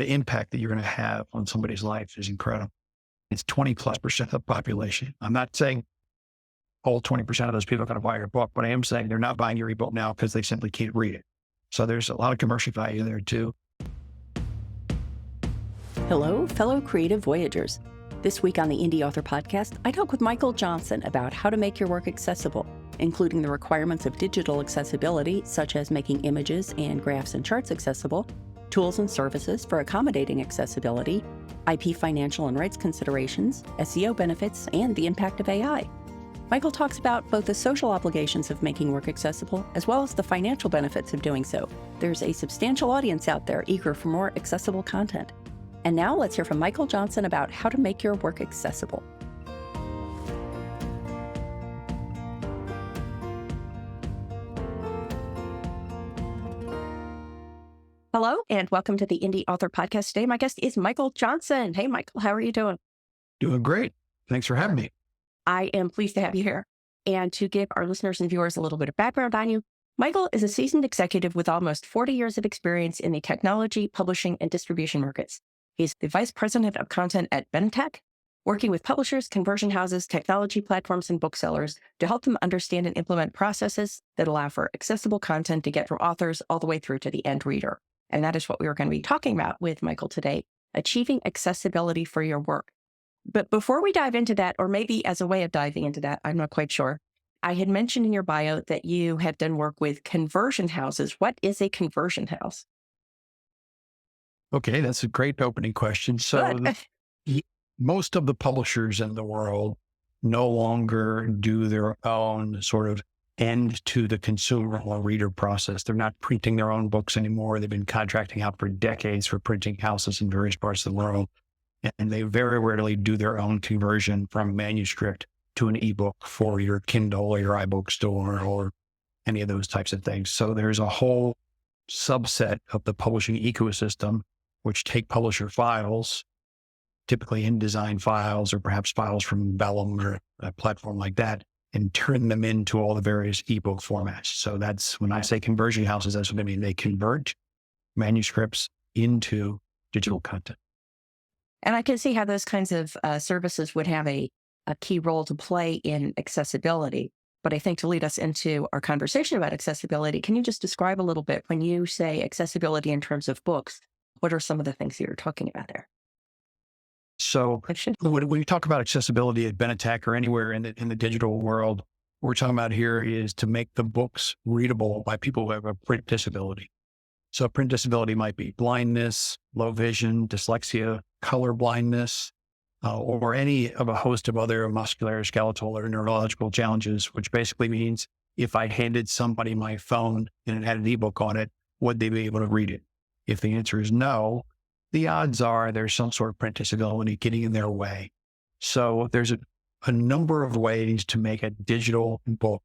the impact that you're going to have on somebody's life is incredible. It's 20+% of the population. I'm not saying all 20% of those people are going to buy your book, but I am saying they're not buying your ebook now because they simply can't read it. So there's a lot of commercial value there too. Hello, fellow creative voyagers. This week on the Indie Author Podcast, I talk with Michael Johnson about how to make your work accessible, including the requirements of digital accessibility, such as making images and graphs and charts accessible, tools and services for accommodating accessibility, IP financial and rights considerations, SEO benefits, and the impact of AI. Michael talks about both the social obligations of making work accessible, as well as the financial benefits of doing so. There's a substantial audience out there eager for more accessible content. And now let's hear from Michael Johnson about how to make your work accessible. Hello, and welcome to the Indie Author Podcast. Today, my guest is Michael Johnson. Hey, Michael, how are you doing? Doing great. Thanks for having me. I am pleased to have you here. And to give our listeners and viewers a little bit of background on you, Michael is a seasoned executive with almost 40 years of experience in the technology, publishing, and distribution markets. He's the vice president of content at Benetech, working with publishers, conversion houses, technology platforms, and booksellers to help them understand and implement processes that allow for accessible content to get from authors all the way through to the end reader. And that is what we are going to be talking about with Michael today, achieving accessibility for your work. But before we dive into that, or maybe as a way of diving into that, I'm not quite sure. I had mentioned in your bio that you have done work with conversion houses. What is a conversion house? Okay, that's a great opening question. So most of the publishers in the world no longer do their own sort of end to the consumer or reader process. They're not printing their own books anymore. They've been contracting out for decades for printing houses in various parts of the world. And they very rarely do their own conversion from manuscript to an ebook for your Kindle or your iBook store or any of those types of things. So there's a whole subset of the publishing ecosystem which take publisher files, typically InDesign files or perhaps files from Vellum or a platform like that, and turn them into all the various ebook formats. So that's when I say conversion houses, that's what I mean. They convert manuscripts into digital content. And I can see how those kinds of services would have a key role to play in accessibility. But I think to lead us into our conversation about accessibility, can you just describe a little bit when you say accessibility in terms of books? What are some of the things that you're talking about there? So when we talk about accessibility at Benetech or anywhere in the digital world, what we're talking about here is to make the books readable by people who have a print disability. So a print disability might be blindness, low vision, dyslexia, color blindness, or any of a host of other muscular, skeletal, or neurological challenges, which basically means if I handed somebody my phone and it had an ebook on it, would they be able to read it? If the answer is no, the odds are there's some sort of print disability getting in their way. So there's a number of ways to make a digital book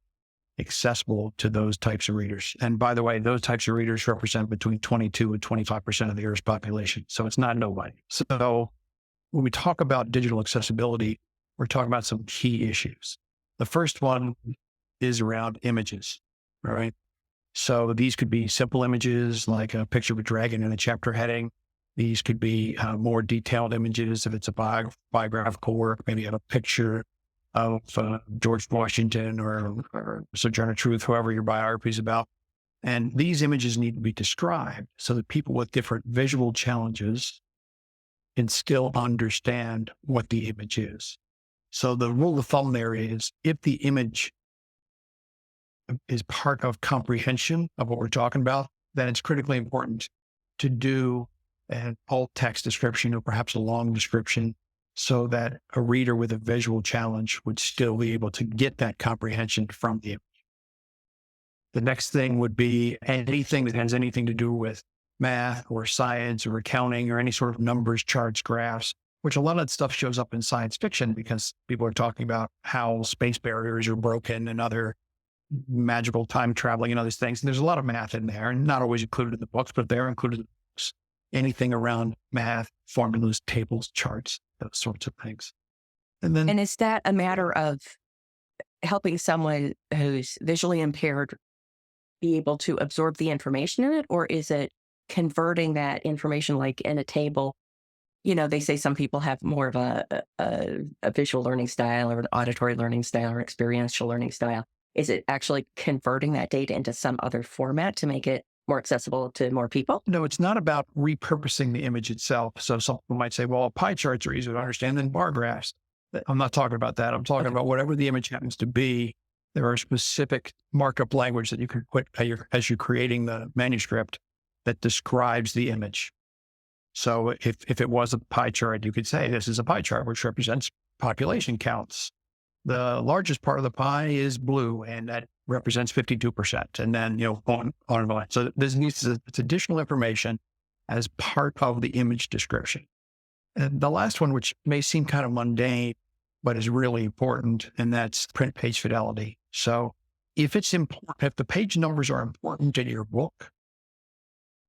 accessible to those types of readers. And by the way, those types of readers represent between 22 and 25% of the Earth's population. So it's not nobody. So when we talk about digital accessibility, we're talking about some key issues. The first one is around images, right? So these could be simple images like a picture of a dragon in a chapter heading. These could be more detailed images if it's a biographical work, maybe have a picture of George Washington or Sojourner Truth, whoever your biography is about. And these images need to be described so that people with different visual challenges can still understand what the image is. So the rule of thumb there is if the image is part of comprehension of what we're talking about, then it's critically important to do an alt text description or perhaps a long description so that a reader with a visual challenge would still be able to get that comprehension from the image. The next thing would be anything that has anything to do with math or science or accounting or any sort of numbers, charts, graphs, which a lot of that stuff shows up in science fiction because people are talking about how space barriers are broken and other magical time traveling and other things. And there's a lot of math in there and not always included in the books, but they're included in the books. Anything around math, formulas, tables, charts, those sorts of things. And is that a matter of helping someone who's visually impaired be able to absorb the information in it? Or is it converting that information, like in a table. They say some people have more of a visual learning style or an auditory learning style or experiential learning style. Is it actually converting that data into some other format to make it more accessible to more people? No, it's not about repurposing the image itself. So some people might say, well, pie charts are easier to understand than bar graphs. But I'm not talking about that. I'm talking about whatever the image happens to be. There are specific markup language that you can put as you're creating the manuscript that describes the image. So if it was a pie chart, you could say this is a pie chart, which represents population counts. The largest part of the pie is blue, and that represents 52%. And then, on and on. So it's additional information as part of the image description. And the last one, which may seem kind of mundane, but is really important, and that's print page fidelity. So if the page numbers are important in your book,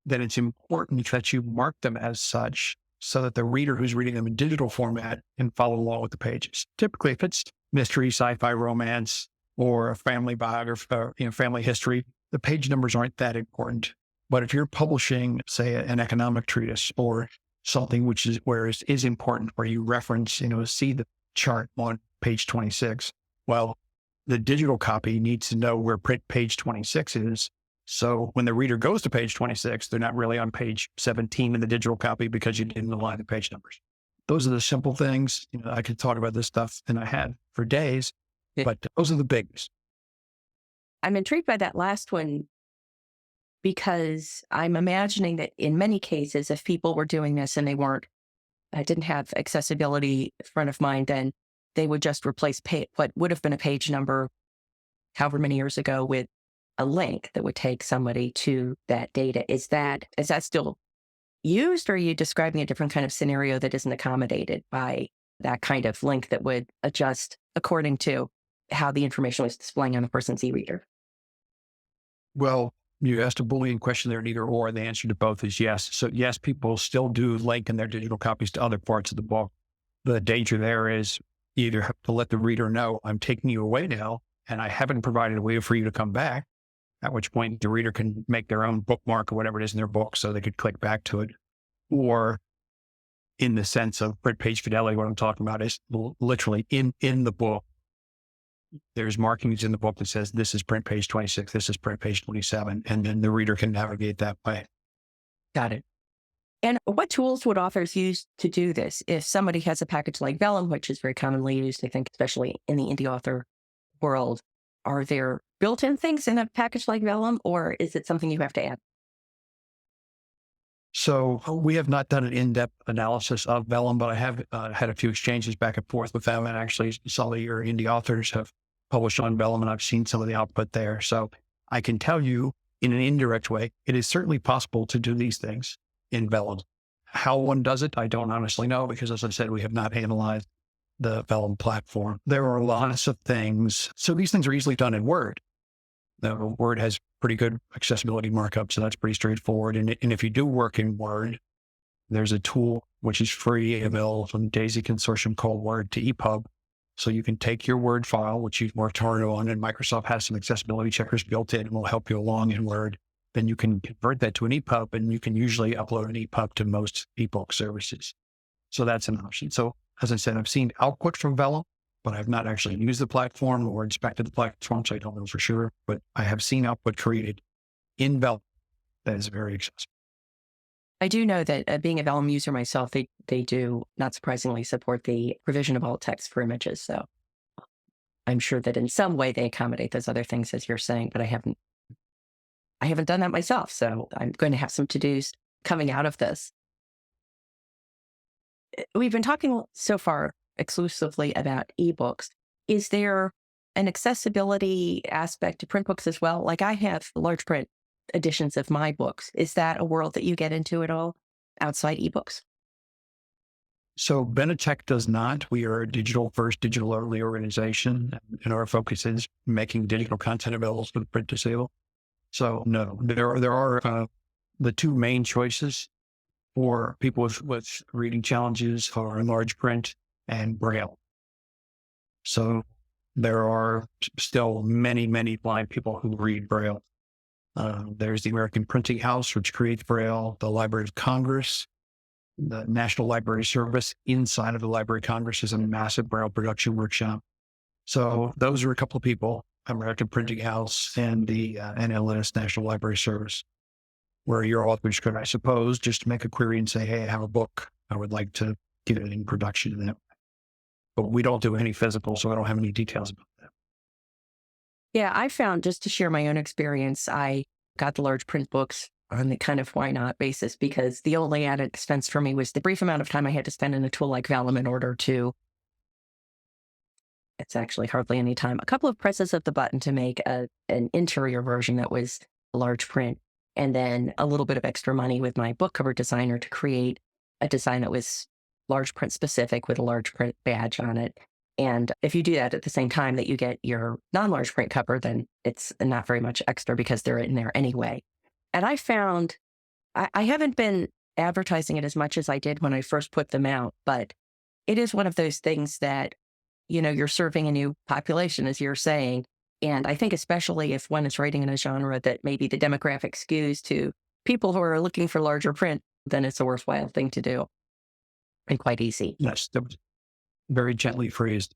then it's important that you mark them as such so that the reader who's reading them in digital format can follow along with the pages. Typically, if it's mystery, sci-fi, romance, or a family biography, family history, the page numbers aren't that important. But if you're publishing, say, an economic treatise or something which is important, where you reference, see the chart on page 26, well, the digital copy needs to know where print page 26 is. So when the reader goes to page 26, they're not really on page 17 in the digital copy because you didn't align the page numbers. Those are the simple things. I could talk about this stuff, and I had for days, but those are the bigs. I'm intrigued by that last one because I'm imagining that in many cases, if people were doing this and they didn't have accessibility front of mind, then they would just replace what would have been a page number however many years ago with a link that would take somebody to that data. Is that still used, or are you describing a different kind of scenario that isn't accommodated by that kind of link that would adjust according to how the information was displaying on the person's e-reader? Well, you asked a Boolean question there, either or. The answer to both is yes. So yes, people still do link in their digital copies to other parts of the book. The danger there is you either have to let the reader know, I'm taking you away now, and I haven't provided a way for you to come back, at which point the reader can make their own bookmark or whatever it is in their book so they could click back to it. Or in the sense of print page fidelity, what I'm talking about is literally in the book, there's markings in the book that says, this is print page 26, this is print page 27, and then the reader can navigate that way. Got it. And what tools would authors use to do this? If somebody has a package like Vellum, which is very commonly used, I think, especially in the indie author world, are there built-in things in a package like Vellum, or is it something you have to add? So we have not done an in-depth analysis of Vellum, but I have had a few exchanges back and forth with them. And actually, some of your indie authors have published on Vellum, and I've seen some of the output there. So I can tell you in an indirect way, it is certainly possible to do these things in Vellum. How one does it, I don't honestly know, because as I said, we have not analyzed the Vellum platform. There are lots of things. So these things are easily done in Word. The Word has pretty good accessibility markup, so that's pretty straightforward. And if you do work in Word, there's a tool which is free, available from the DAISY Consortium called Word to EPUB. So you can take your Word file, which you've worked hard on, and Microsoft has some accessibility checkers built in and will help you along in Word. Then you can convert that to an EPUB, and you can usually upload an EPUB to most ebook services. So that's an option. So as I said, I've seen output from Vellum, but I've not actually used the platform or inspected the platform, so I don't know for sure. But I have seen output created in Vellum that is very accessible. I do know that being a Vellum user myself, they do, not surprisingly, support the provision of alt text for images. So I'm sure that in some way they accommodate those other things, as you're saying, but I haven't done that myself. So I'm going to have some to-dos coming out of this. We've been talking so far exclusively about ebooks. Is there an accessibility aspect to print books as well? Like I have large print editions of my books. Is that a world that you get into at all outside ebooks? So Benetech does not. We are a digital-first, digital-only organization, and our focus is making digital content available for the print disabled. So no, there are the two main choices for people with reading challenges are large print and Braille. So there are still many, many blind people who read Braille. There's the American Printing House, which creates Braille, the Library of Congress, the National Library Service inside of the Library of Congress is a massive Braille production workshop. So those are a couple of people, American Printing House and the NLS, National Library Service, where your authors could, I suppose, just make a query and say, hey, I have a book. I would like to get it in production in that. But we don't do any physical, so I don't have any details about that. Yeah, I found, just to share my own experience, I got the large print books on the kind of why not basis, because the only added expense for me was the brief amount of time I had to spend in a tool like Vellum in order to, it's actually hardly any time, a couple of presses of the button to make an interior version that was large print, and then a little bit of extra money with my book cover designer to create a design that was large print specific with a large print badge on it. And if you do that at the same time that you get your non-large print cover, then it's not very much extra because they're in there anyway. And I found, I haven't been advertising it as much as I did when I first put them out, but it is one of those things that, you know, you're serving a new population, as you're saying. And I think especially if one is writing in a genre that maybe the demographic skews to people who are looking for larger print, then it's a worthwhile thing to do and quite easy. Yes, that was very gently phrased.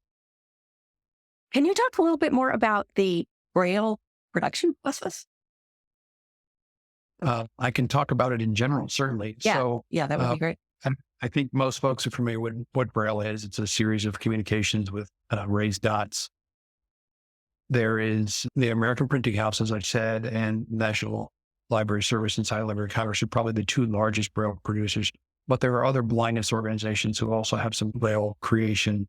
Can you talk a little bit more about the Braille production process? I can talk about it in general, certainly. Yeah, So yeah, that would be great. I think most folks are familiar with what Braille is. It's a series of communications with raised dots. There is the American Printing House, as I said, and National Library Service inside Library of Congress are probably the two largest Braille producers. But there are other blindness organizations who also have some Braille creation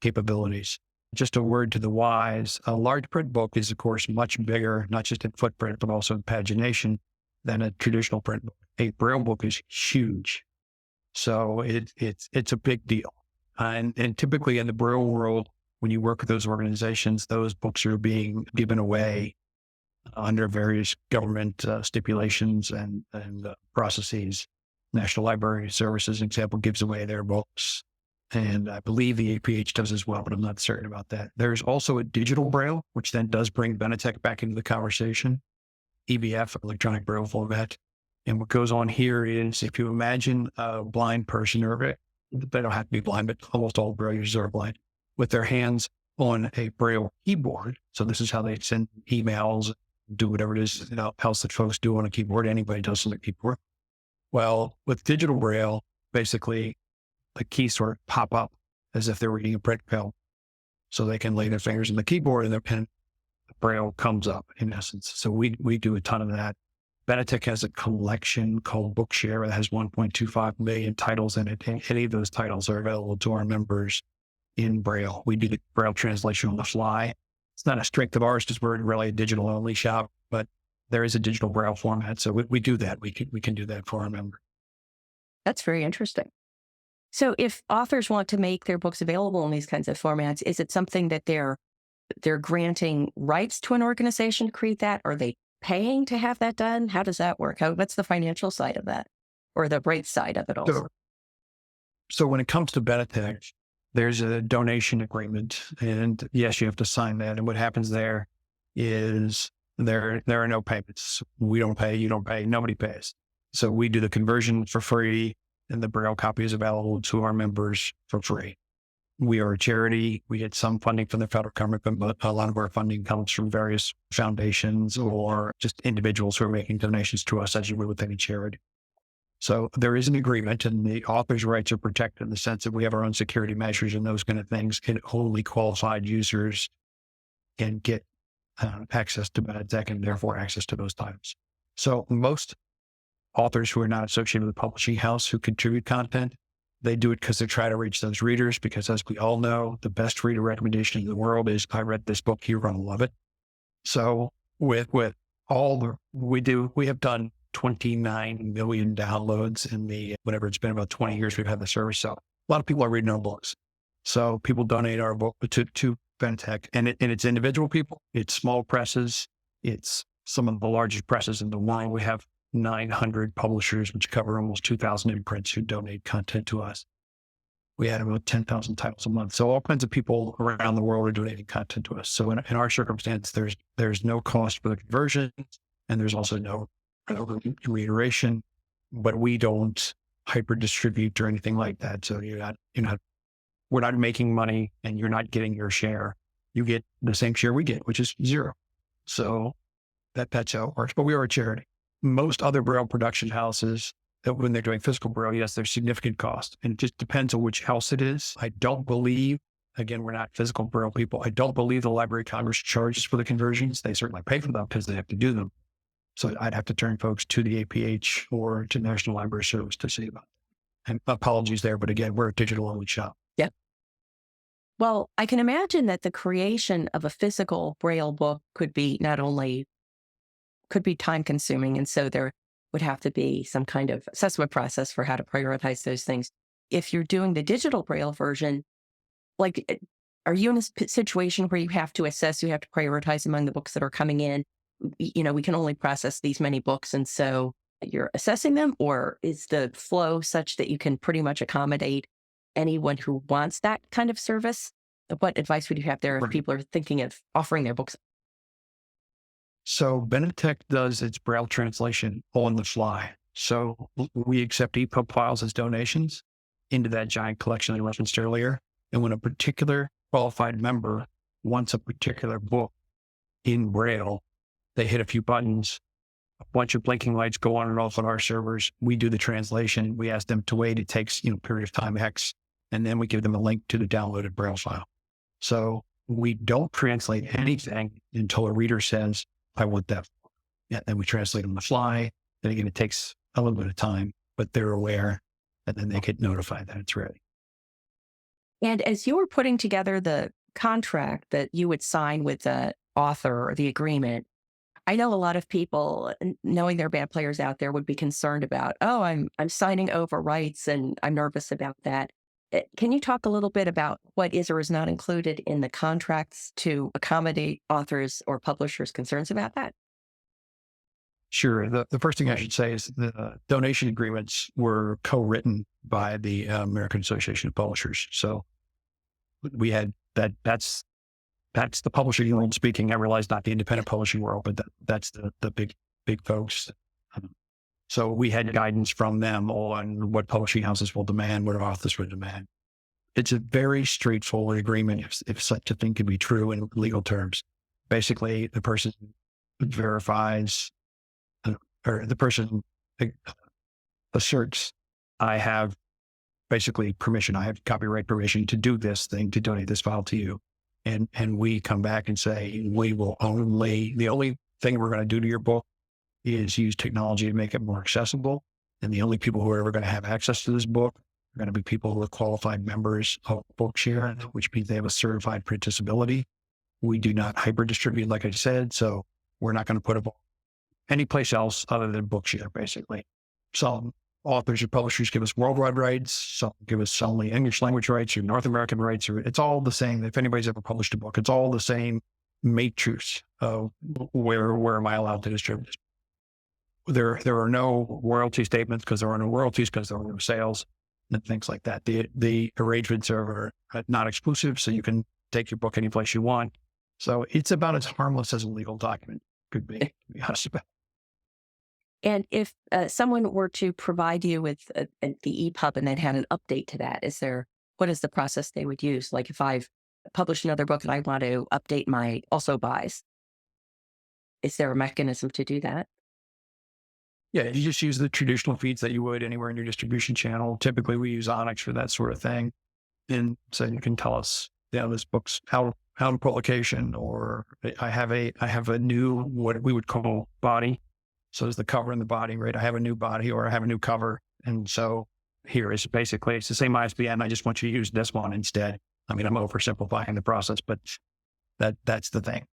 capabilities. Just a word to the wise, a large print book is, of course, much bigger, not just in footprint, but also in pagination than a traditional print book. A Braille book is huge. So it's a big deal. And typically in the Braille world, when you work with those organizations, those books are being given away under various government stipulations and processes. National Library Services, example, gives away their books. And I believe the APH does as well, but I'm not certain about that. There's also a digital Braille, which then does bring Benetech back into the conversation. EBF, electronic Braille format. And what goes on here is if you imagine a blind person, or they don't have to be blind, but almost all Braille users are blind, with their hands on a Braille keyboard. So this is how they send emails, do whatever it is else that folks do on a keyboard. Anybody does on a keyboard. Well, with digital Braille, basically the keys sort of pop up as if they're reading a print pill. So they can lay their fingers on the keyboard and their pen, the Braille comes up in essence. So we do a ton of that. Benetech has a collection called Bookshare that has 1.25 million titles in it. And any of those titles are available to our members in Braille. We do the Braille translation on the fly. It's not a strength of ours because we're really a digital only shop, but there is a digital Braille format. So we do that. We can do that for our members. That's very interesting. So if authors want to make their books available in these kinds of formats, is it something that they're granting rights to an organization to create that? Are they paying to have that done? How does that work? What's the financial side of that, or the rights side of it also? So when it comes to Benetech, there's a donation agreement, and yes, you have to sign that. And what happens there is there are no payments. We don't pay, you don't pay, nobody pays. So we do the conversion for free, and the Braille copy is available to our members for free. We are a charity. We get some funding from the federal government, but a lot of our funding comes from various foundations or just individuals who are making donations to us, as you would with any charity. So there is an agreement, and the author's rights are protected in the sense that we have our own security measures and those kind of things. And only qualified users can get access to Benetech and therefore access to those titles. So most authors who are not associated with a publishing house who contribute content, they do it because they try to reach those readers, because as we all know, the best reader recommendation in the world is, I read this book, you're going to love it. So with all the, we have done 29 million downloads in the, whatever it's been, about 20 years we've had the service. So a lot of people are reading our books. So people donate our book to Benetech, and it's individual people, it's small presses, it's some of the largest presses in the world. We have 900 publishers, which cover almost 2,000 imprints, who donate content to us. We had about 10,000 titles a month. So all kinds of people around the world are donating content to us. So in our circumstance, there's no cost for the conversion. and there's also no reiteration, but we don't hyper distribute or anything like that. So we're not making money and you're not getting your share. You get the same share we get, which is zero. So that's how it works. But we are a charity. Most other Braille production houses, when they're doing physical Braille, yes, there's significant cost. And it just depends on which house it is. I don't believe, again, we're not physical Braille people. I don't believe the Library of Congress charges for the conversions. They certainly pay for them because they have to do them. So I'd have to turn folks to the APH or to National Library Service to see about it. And apologies there, but again, we're a digital only shop. Yep. Well, I can imagine that the creation of a physical Braille book could be time consuming. And so there would have to be some kind of assessment process for how to prioritize those things. If you're doing the digital Braille version, like, are you in a situation where you have to prioritize among the books that are coming in? We can only process these many books. And so you're assessing them, or is the flow such that you can pretty much accommodate anyone who wants that kind of service? What advice would you have there if people are thinking of offering their books? So Benetech does its Braille translation on the fly. So we accept EPUB files as donations into that giant collection I referenced earlier. And when a particular qualified member wants a particular book in Braille, they hit a few buttons, a bunch of blinking lights go on and off on our servers. We do the translation. We ask them to wait. It takes, period of time X, and then we give them a link to the downloaded Braille file. So we don't translate anything until a reader says, I want that. Yeah, then we translate on the fly. Then again, it takes a little bit of time, but they're aware, and then they get notified that it's ready. And as you were putting together the contract that you would sign with the author or the agreement, I know a lot of people, knowing there are band players out there, would be concerned about, I'm signing over rights and I'm nervous about that. Can you talk a little bit about what is or is not included in the contracts to accommodate authors or publishers' concerns about that? Sure. The first thing I should say is the donation agreements were co-written by the American Association of Publishers. So we had that's the publishing world speaking. I realize not the independent publishing world, but that's the big folks. So we had guidance from them on what publishing houses will demand, what authors would demand. It's a very straightforward agreement, if such a thing can be true in legal terms. Basically, the person verifies, or the person asserts, I have basically permission. I have copyright permission to do this thing, to donate this file to you. And we come back and say, the only thing we're going to do to your book is use technology to make it more accessible. And the only people who are ever going to have access to this book are going to be people who are qualified members of Bookshare, which means they have a certified print disability. We do not hyper distribute, like I said. So we're not going to put a book anyplace else other than Bookshare, basically. Some authors or publishers give us worldwide rights. Some give us only English language rights or North American rights. Or it's all the same. If anybody's ever published a book, it's all the same matrix of where am I allowed to distribute this? There are no royalty statements because there are no royalties because there are no sales and things like that. The arrangements are not exclusive, so you can take your book any place you want. So it's about as harmless as a legal document could be, to be honest about it. And if someone were to provide you with the EPUB and then had an update to that, what is the process they would use? Like if I've published another book and I want to update my also buys, is there a mechanism to do that? Yeah, you just use the traditional feeds that you would anywhere in your distribution channel. Typically, we use Onyx for that sort of thing. And so you can tell us, this book's out of publication, or I have a new, what we would call body. So there's the cover and the body, right? I have a new body or I have a new cover. And so here is basically, it's the same ISBN. I just want you to use this one instead. I mean, I'm oversimplifying the process, but that's the thing.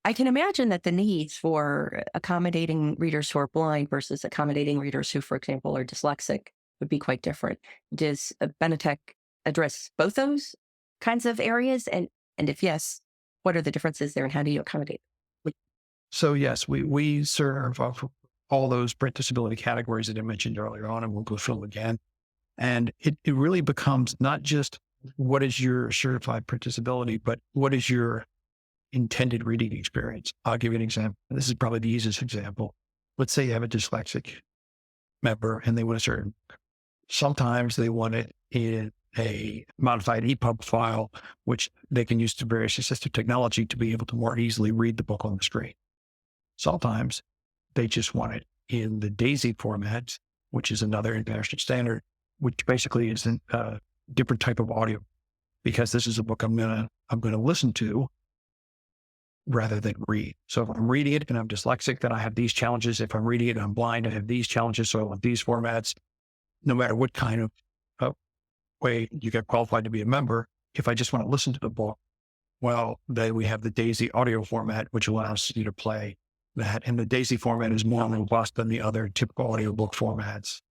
I can imagine that the needs for accommodating readers who are blind versus accommodating readers who, for example, are dyslexic would be quite different. Does Benetech address both those kinds of areas? And if yes, what are the differences there and how do you accommodate? So yes, we serve all those print disability categories that I mentioned earlier on, and we'll go through them again. And it really becomes not just what is your certified print disability, but what is your intended reading experience. I'll give you an example. This is probably the easiest example. Let's say you have a dyslexic member and they want a certain book. Sometimes they want it in a modified EPUB file, which they can use to various assistive technology to be able to more easily read the book on the screen. Sometimes they just want it in the DAISY format, which is another international standard, which basically is a different type of audio, because this is a book I'm gonna listen to rather than read. So if I'm reading it and I'm dyslexic, then I have these challenges. If I'm reading it and I'm blind, I have these challenges. So I want these formats. No matter what kind of way you get qualified to be a member, if I just want to listen to the book, well, then we have the DAISY audio format, which allows you to play that. And the DAISY format is more robust than the other typical audiobook formats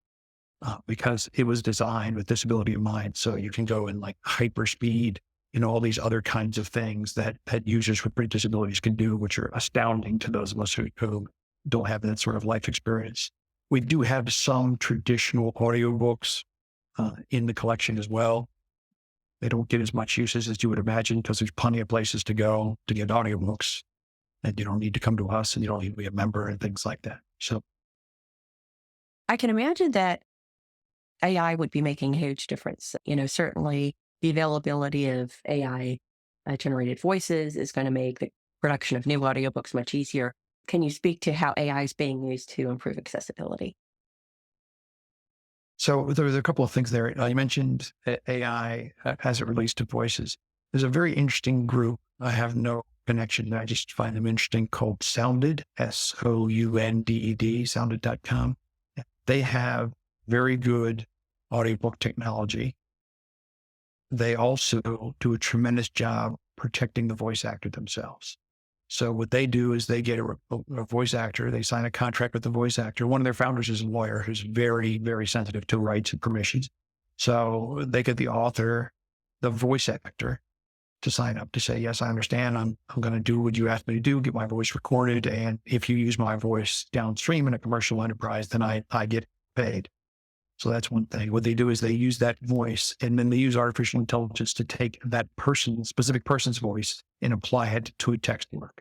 because it was designed with disability in mind. So you can go in like hyper speed and all these other kinds of things that users with print disabilities can do, which are astounding to those of us who don't have that sort of life experience. We do have some traditional audiobooks in the collection as well. They don't get as much usage as you would imagine because there's plenty of places to go to get audiobooks, and you don't need to come to us and you don't need to be a member and things like that. So I can imagine that AI would be making a huge difference. Certainly the availability of AI generated voices is going to make the production of new audiobooks much easier. Can you speak to how AI is being used to improve accessibility? So there's a couple of things there. You mentioned AI as it relates to voices. There's a very interesting group. I have no connection. I just find them interesting, called Sounded, Sounded, sounded.com. They have very good audiobook technology. They also do a tremendous job protecting the voice actor themselves. So what they do is they get a voice actor, they sign a contract with the voice actor. One of their founders is a lawyer who's very, very sensitive to rights and permissions. So they get the author, the voice actor, to sign up to say, yes, I understand. I'm going to do what you asked me to do, get my voice recorded. And if you use my voice downstream in a commercial enterprise, then I get paid. So that's one thing. What they do is they use that voice, and then they use artificial intelligence to take that specific person's voice and apply it to a text work.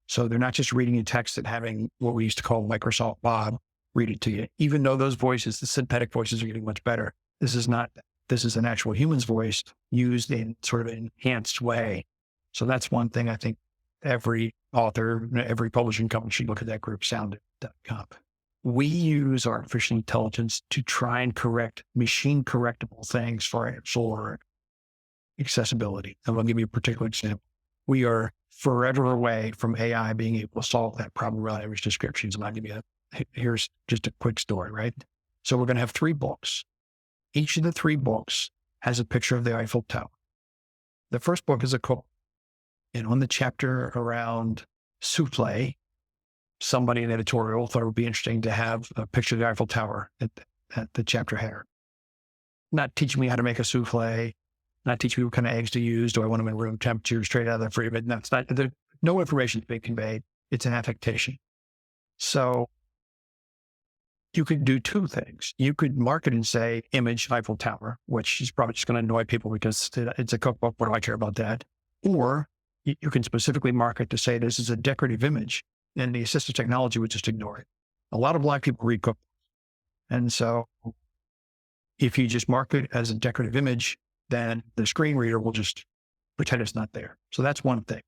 So they're not just reading a text and having what we used to call Microsoft Bob read it to you. Even though those voices, the synthetic voices, are getting much better, this is not. This is an actual human's voice used in sort of an enhanced way. So that's one thing I think every author, every publishing company should look at that group, Sounded.com. We use artificial intelligence to try and correct machine correctable things for accessibility. And I'll give you a particular example. We are forever away from AI being able to solve that problem around image descriptions. And I'll give you here's just a quick story, right? So we're going to have 3 books. Each of the 3 books has a picture of the Eiffel Tower. The first book is a quote. And on the chapter around souffle, somebody in editorial thought it would be interesting to have a picture of the Eiffel Tower at the chapter header. Not teaching me how to make a souffle, not teaching me what kind of eggs to use. Do I want them in room temperature, straight out of the freezer? That's not, no information is being conveyed. It's an affectation. So you could do 2 things. You could mark it and say image Eiffel Tower, which is probably just going to annoy people because it's a cookbook. What do I care about that? Or you can specifically mark it to say this is a decorative image, and the assistive technology would just ignore it. A lot of Black people read cookbooks. And so if you just mark it as a decorative image, then the screen reader will just pretend it's not there. So that's one thing.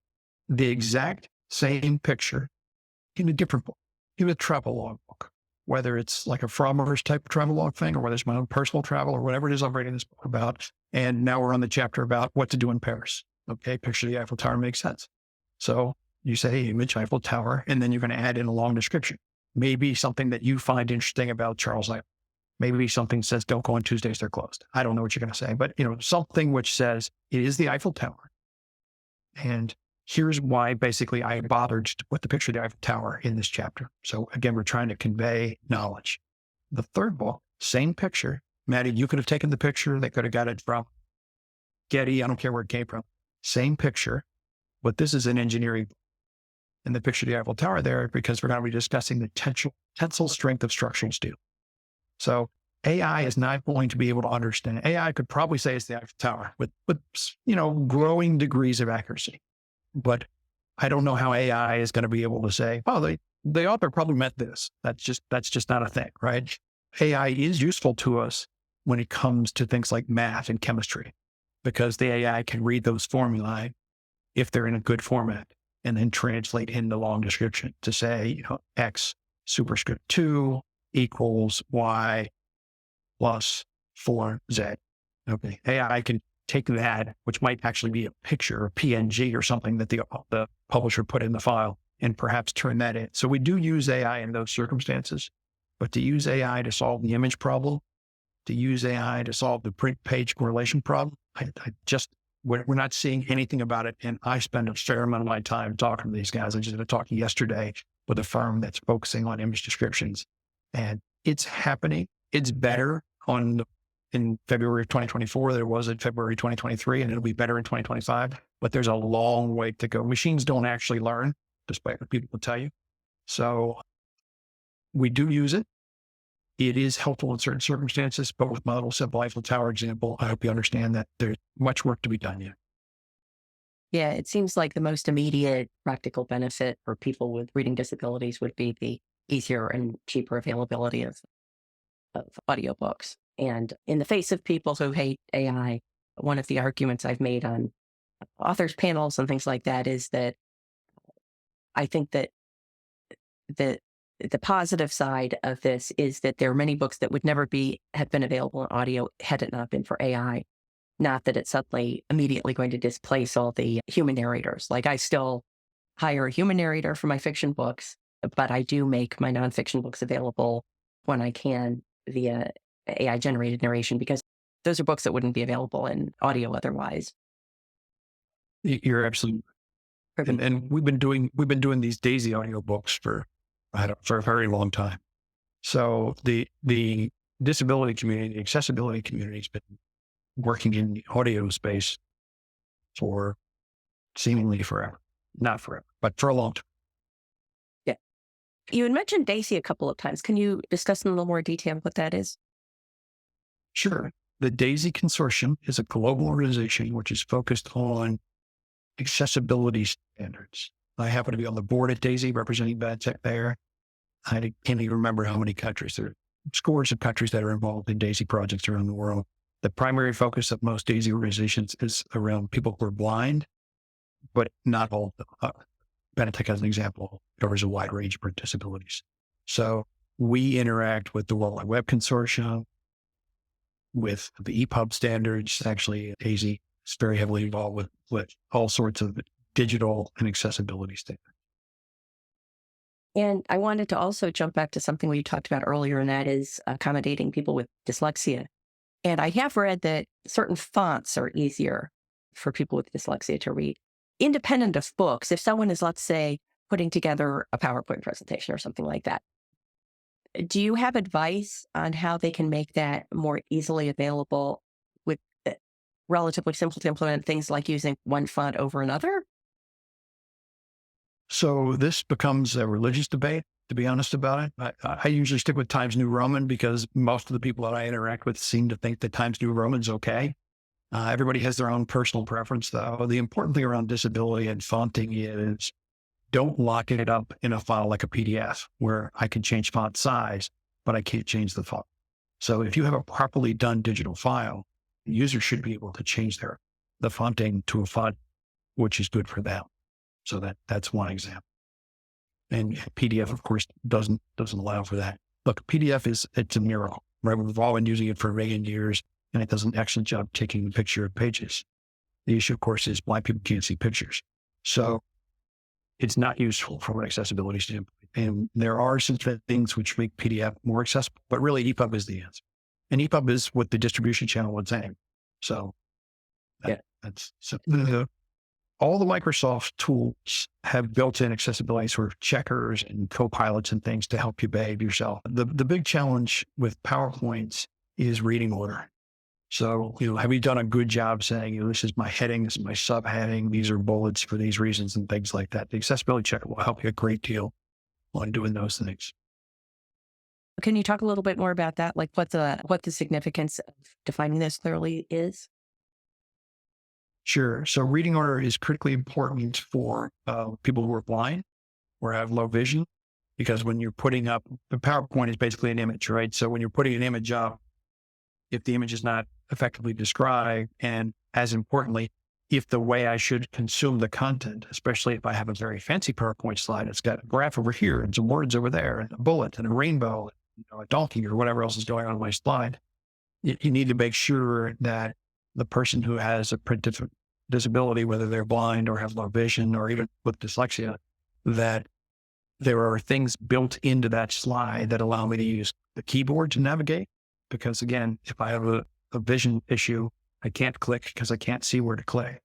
The exact same picture in a different book, in a travel log book, whether it's like a Frommer's type of travel log thing, or whether it's my own personal travel, or whatever it is I'm writing this book about. And now we're on the chapter about what to do in Paris. Okay, picture the Eiffel Tower makes sense. So you say image Eiffel Tower, and then you're going to add in a long description. Maybe something that you find interesting about Charles Eiffel. Maybe something says, don't go on Tuesdays, they're closed. I don't know what you're going to say, but something which says it is the Eiffel Tower. And here's why basically I bothered to put the picture of the Eiffel Tower in this chapter. So again, we're trying to convey knowledge. The third book, same picture. Matty, you could have taken the picture. They could have got it from Getty. I don't care where it came from. Same picture, but this is an engineering book. And the picture of the Eiffel Tower there, because we're going to be discussing the tensile strength of structural steel. So AI is not going to be able to understand. AI could probably say it's the Eiffel Tower with growing degrees of accuracy. But I don't know how AI is going to be able to say, oh, the author probably meant this. That's just not a thing, right? AI is useful to us when it comes to things like math and chemistry, because the AI can read those formulae if they're in a good format and then translate in the long description to say, X superscript 2 equals Y plus 4Z. Okay. AI can take that, which might actually be a picture, a PNG or something that the publisher put in the file, and perhaps turn that in. So we do use AI in those circumstances, but to use AI to solve the image problem, to use AI to solve the print page correlation problem, we're not seeing anything about it. And I spend a fair amount of my time talking to these guys. I just been talking yesterday with a firm that's focusing on image descriptions, and it's happening. It's better in February of 2024 than it was in February 2023, and it'll be better in 2025. But there's a long way to go. Machines don't actually learn, despite what people will tell you. So we do use it. It is helpful in certain circumstances, but with my little simple Eiffel Tower example, I hope you understand that there's much work to be done yet. Yeah, it seems like the most immediate practical benefit for people with reading disabilities would be the easier and cheaper availability of audiobooks. And in the face of people who hate AI, one of the arguments I've made on authors panels and things like that is that I think that the positive side of this is that there are many books that would never have been available in audio had it not been for AI. Not that it's suddenly immediately going to displace all the human narrators. Like, I still hire a human narrator for my fiction books, but I do make my nonfiction books available when I can via AI generated narration, because those are books that wouldn't be available in audio otherwise. You're absolutely right. And we've been doing these Daisy audiobooks for a very long time. So the disability community, the accessibility community has been working in the audio space for seemingly forever. Not forever, but for a long time. Yeah. You had mentioned Daisy a couple of times. Can you discuss in a little more detail what that is? Sure. The DAISY Consortium is a global organization which is focused on accessibility standards. I happen to be on the board at DAISY representing bad tech there. I can't even remember how many countries. There are scores of countries that are involved in DAISY projects around the world. The primary focus of most DAISY organizations is around people who are blind, but not all. Benetech, as an example, covers a wide range of disabilities. So we interact with the World Wide Web Consortium, with the EPUB standards. Actually, DAISY is very heavily involved with all sorts of digital and accessibility standards. And I wanted to also jump back to something we talked about earlier, and that is accommodating people with dyslexia. And I have read that certain fonts are easier for people with dyslexia to read. Independent of books, if someone is, let's say, putting together a PowerPoint presentation or something like that, do you have advice on how they can make that more easily available with relatively simple to implement things like using one font over another? So this becomes a religious debate, to be honest about it. I usually stick with Times New Roman because most of the people that I interact with seem to think that Times New Roman is okay. Everybody has their own personal preference, though. The important thing around disability and fonting is don't lock it up in a file like a PDF where I can change font size, but I can't change the font. So if you have a properly done digital file, the user should be able to change the fonting to a font which is good for them. So that's one example. And PDF, of course, doesn't allow for that. Look, PDF it's a miracle, right? We've all been using it for a million years, and it does an excellent job taking a picture of pages. The issue, of course, is blind people can't see pictures. So it's not useful from an accessibility standpoint. And there are some things which make PDF more accessible, but really EPUB is the answer. And EPUB is what the distribution channel would say. So that's so all the Microsoft tools have built-in accessibility sort of checkers and co-pilots and things to help you behave yourself. The big challenge with PowerPoints is reading order. So, have you done a good job saying, this is my heading, this is my subheading, these are bullets for these reasons and things like that? The accessibility checker will help you a great deal on doing those things. Can you talk a little bit more about that? Like what the significance of defining this clearly is? Sure. So reading order is critically important for people who are blind or have low vision, because when you're putting up, the PowerPoint is basically an image, right? So when you're putting an image up, if the image is not effectively described, and as importantly, if the way I should consume the content, especially if I have a very fancy PowerPoint slide, it's got a graph over here and some words over there and a bullet and a rainbow, a donkey or whatever else is going on my slide, you need to make sure that the person who has a print disability, whether they're blind or have low vision or even with dyslexia, that there are things built into that slide that allow me to use the keyboard to navigate. Because again, if I have a vision issue, I can't click because I can't see where to click.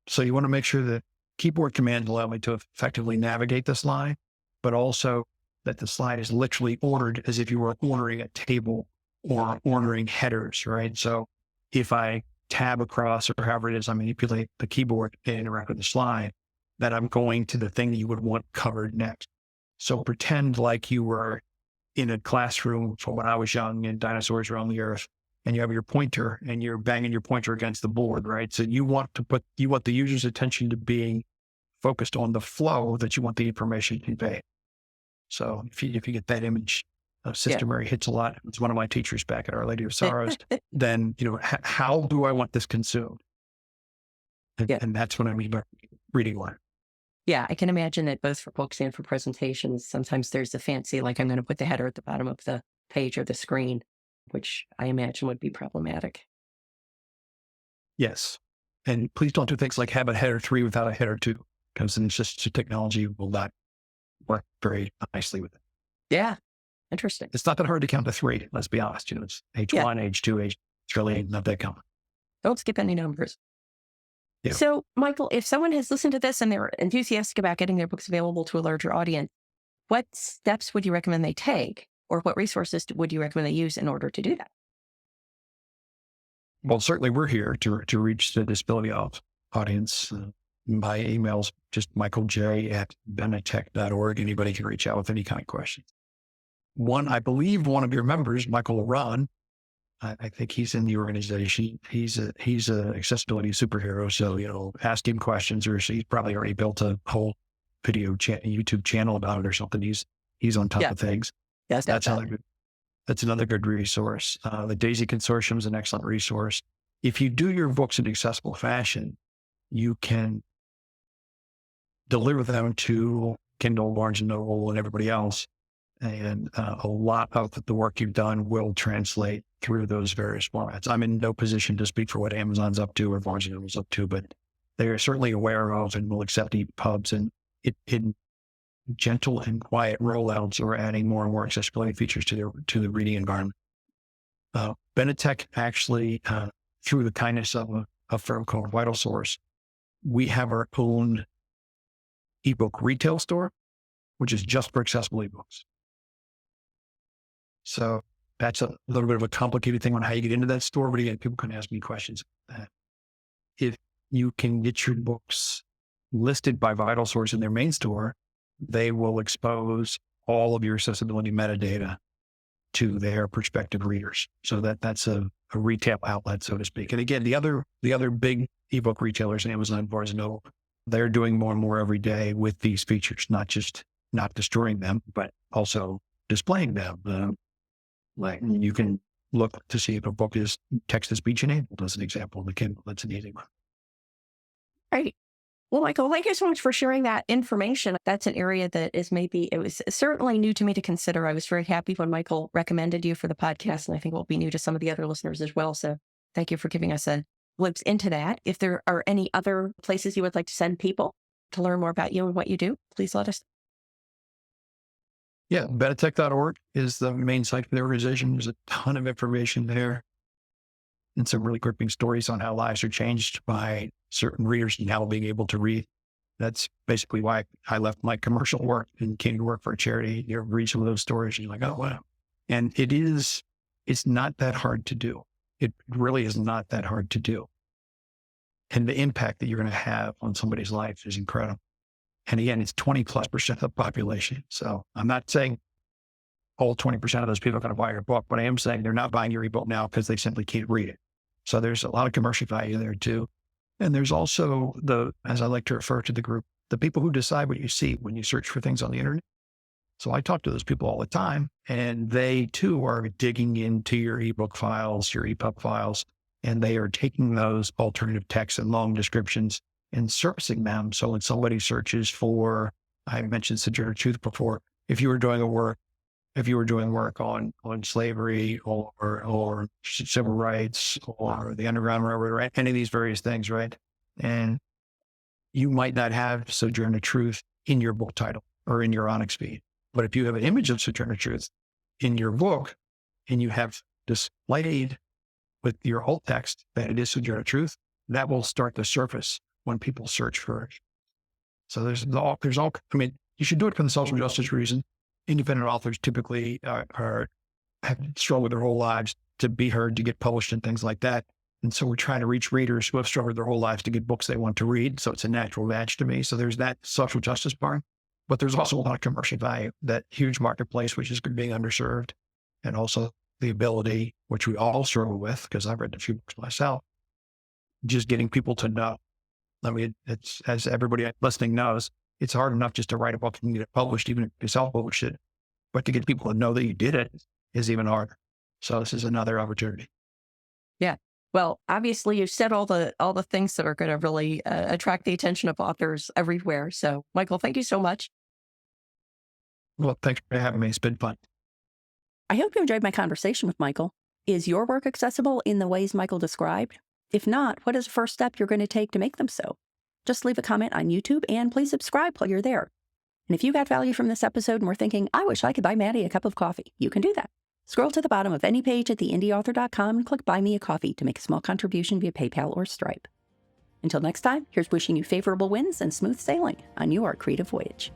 So you want to make sure that keyboard commands allow me to effectively navigate the slide, but also that the slide is literally ordered as if you were ordering a table or ordering headers, right? So if I tab across or however it is, I manipulate the keyboard and interact with the slide, that I'm going to the thing that you would want covered next. So pretend like you were in a classroom from when I was young and dinosaurs were on the earth, and you have your pointer and you're banging your pointer against the board, right? So you want the user's attention to being focused on the flow that you want the information to convey. So if you get that image, Sister Mary hits a lot. It's one of my teachers back at Our Lady of Sorrows. Then, how do I want this consumed? And that's what I mean by reading order. Yeah, I can imagine that both for books and for presentations, sometimes there's a fancy, like I'm going to put the header at the bottom of the page or the screen, which I imagine would be problematic. Yes. And please don't do things like have a header 3 without a header 2, because then it's just technology will not work very nicely with it. Yeah. Interesting. It's not that hard to count to 3. Let's be honest. It's H1, H2, H3. It's really not that common. Don't skip any numbers. Yeah. So, Michael, if someone has listened to this and they're enthusiastic about getting their books available to a larger audience, what steps would you recommend they take, or what resources would you recommend they use in order to do that? Well, certainly we're here to reach the disability audience. My email's just michaelj@benetech.org. Anybody can reach out with any kind of questions. I believe one of your members, Michael Aran, I think he's in the organization. He's a accessibility superhero. So, ask him questions, or he's probably already built a whole video YouTube channel about it or something. He's on top of things. Yes, That's another good resource. The DAISY Consortium is an excellent resource. If you do your books in accessible fashion, you can deliver them to Kindle, Barnes & Noble, and everybody else. And a lot of the work you've done will translate through those various formats. I'm in no position to speak for what Amazon's up to or Barnes & Noble's up to, but they are certainly aware of and will accept EPUBs. And in gentle and quiet rollouts, are adding more and more accessibility features to the reading environment. Benetech actually, through the kindness of a firm called Vital Source, we have our own ebook retail store, which is just for accessible ebooks. So that's a little bit of a complicated thing on how you get into that store, but again, people can ask me questions about that. If you can get your books listed by Vital Source in their main store, they will expose all of your accessibility metadata to their prospective readers. So that's a retail outlet, so to speak. And again, the other big ebook retailers, Amazon, Barnes & Noble, they're doing more and more every day with these features, not just not destroying them, but also displaying them. Like you can look to see if a book is text-to-speech enabled, as an example. The Kindle, that's an easy one. Right. Well, Michael, thank you so much for sharing that information. That's an area that it was certainly new to me to consider. I was very happy when Michael recommended you for the podcast, and I think it will be new to some of the other listeners as well. So thank you for giving us a glimpse into that. If there are any other places you would like to send people to learn more about you and what you do, please let us know. Yeah, benetech.org is the main site for the organization. There's a ton of information there and some really gripping stories on how lives are changed by certain readers now being able to read. That's basically why I left my commercial work and came to work for a charity. You read some of those stories and you're like, oh, wow. And it's not that hard to do. It really is not that hard to do. And the impact that you're going to have on somebody's life is incredible. And again, it's 20+% of the population. So I'm not saying all 20% of those people are going to buy your book, but I am saying they're not buying your ebook now because they simply can't read it. So there's a lot of commercial value there too. And there's also as I like to refer to the group, the people who decide what you see when you search for things on the internet. So I talk to those people all the time, and they too are digging into your ebook files, your EPUB files, and they are taking those alternative texts and long descriptions and surfacing them. So when somebody searches for, I mentioned Sojourner Truth before, if you were doing work on slavery or civil rights or the Underground Railroad, right? Any of these various things, right? And you might not have Sojourner Truth in your book title or in your Onyx feed. But if you have an image of Sojourner Truth in your book and you have displayed with your alt text that it is Sojourner Truth, that will start to surface when people search for it. So I mean, you should do it for the social justice reason. Independent authors typically have struggled their whole lives to be heard, to get published and things like that. And so we're trying to reach readers who have struggled their whole lives to get books they want to read. So it's a natural match to me. So there's that social justice part, but there's also a lot of commercial value, that huge marketplace, which is being underserved, and also the ability, which we all struggle with, because I've read a few books myself, just getting people to know. I mean, it's, as everybody listening knows, it's hard enough just to write a book and get it published, even if you self-publish it. But to get people to know that you did it is even harder. So this is another opportunity. Yeah. Well, obviously, you've said all the things that are going to really attract the attention of authors everywhere. So, Michael, thank you so much. Well, thanks for having me. It's been fun. I hope you enjoyed my conversation with Michael. Is your work accessible in the ways Michael described? If not, what is the first step you're going to take to make them so? Just leave a comment on YouTube and please subscribe while you're there. And if you got value from this episode and were thinking, I wish I could buy Matty a cup of coffee, you can do that. Scroll to the bottom of any page at theindyauthor.com and click Buy Me a Coffee to make a small contribution via PayPal or Stripe. Until next time, here's wishing you favorable winds and smooth sailing on your creative voyage.